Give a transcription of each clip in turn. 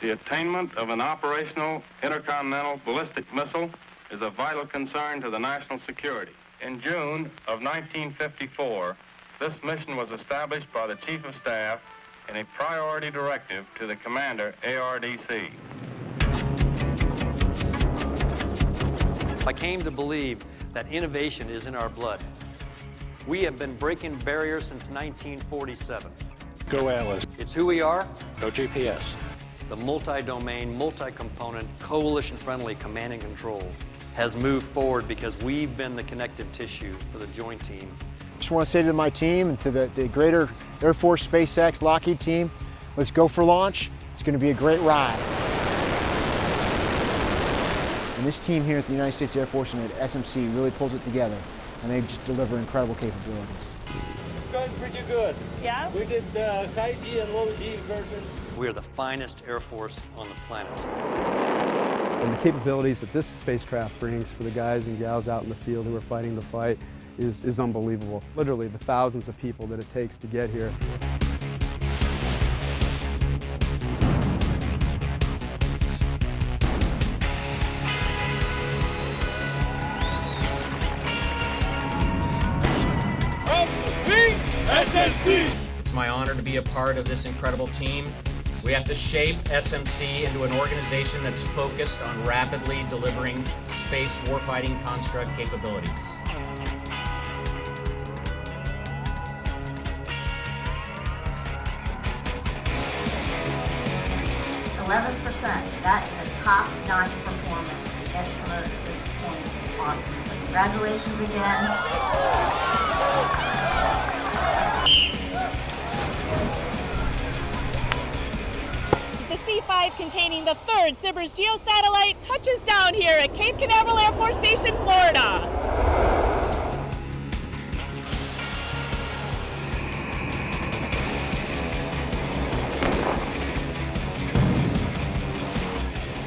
The attainment of an operational intercontinental ballistic missile is a vital concern to the national security. In June of 1954, this mission was established by the Chief of Staff in a priority directive to the Commander, ARDC. I came to believe that innovation is in our blood. We have been breaking barriers since 1947. Go Atlas. It's who we are. Go GPS. The multi-domain, multi-component, coalition-friendly command and control has moved forward because we've been the connective tissue for the joint team. I just want to say to my team and to the greater Air Force, SpaceX, Lockheed team, let's go for launch. It's going to be a great ride. And this team here at the United States Air Force and at SMC really pulls it together, and they just deliver incredible capabilities. It's going pretty good. Yeah? We did the high G and low G version. We are the finest Air Force on the planet. And the capabilities that this spacecraft brings for the guys and gals out in the field who are fighting the fight is unbelievable. Literally the thousands of people that it takes to get here. SMC! It's my honor to be a part of this incredible team. We have to shape SMC into an organization that's focused on rapidly delivering space warfighting construct capabilities. That is a top-notch performance to get promoted at this point is awesome. So congratulations again. The C-5 containing the third SBIRS geosatellite touches down here at Cape Canaveral Air Force Station, Florida.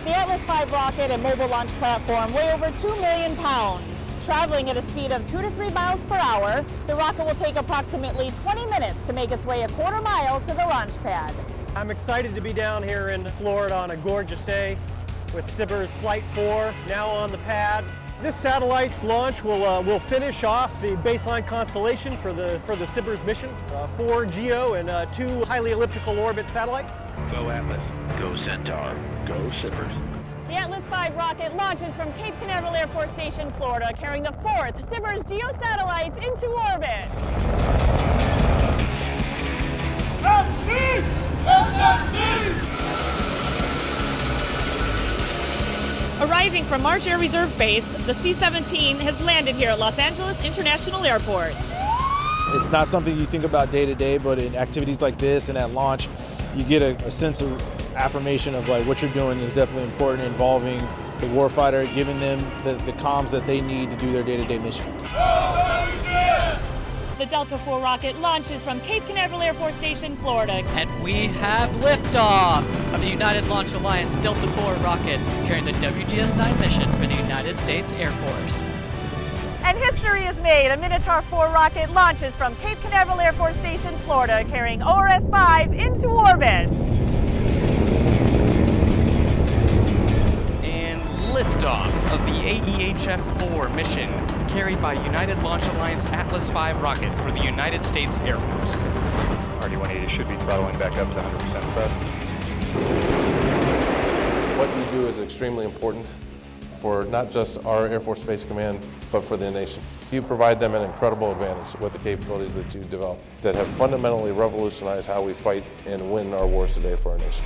The Atlas V rocket and mobile launch platform weigh over 2 million pounds. Traveling at a speed of 2 to 3 miles per hour, the rocket will take approximately 20 minutes to make its way a quarter mile to the launch pad. I'm excited to be down here in Florida on a gorgeous day with SBIRS Flight 4 now on the pad. This satellite's launch will finish off the baseline constellation for the SBIRS mission. 4 GEO and 2 highly elliptical orbit satellites. Go Atlas. Go Centaur. Go SBIRS. The Atlas V rocket launches from Cape Canaveral Air Force Station, Florida, carrying the 4th SBIRS geosatellite into orbit. Arriving from Marsh Air Reserve Base, the C-17 has landed here at Los Angeles International Airport. It's not something you think about day to day, but in activities like this and at launch, you get a sense of affirmation of like what you're doing is definitely important, involving the warfighter, giving them the comms that they need to do their day-to-day mission. The Delta IV rocket launches from Cape Canaveral Air Force Station, Florida. And we have liftoff of the United Launch Alliance Delta IV rocket carrying the WGS-9 mission for the United States Air Force. And history is made. A Minotaur IV rocket launches from Cape Canaveral Air Force Station, Florida, carrying ORS-5 into orbit. And liftoff of the AEHF-4 mission carried by United Launch Alliance Atlas V rocket for the United States Air Force. RD-180 should be throttling back up to 100% thrust. What you do is extremely important for not just our Air Force Space Command, but for the nation. You provide them an incredible advantage with the capabilities that you develop that have fundamentally revolutionized how we fight and win our wars today for our nation.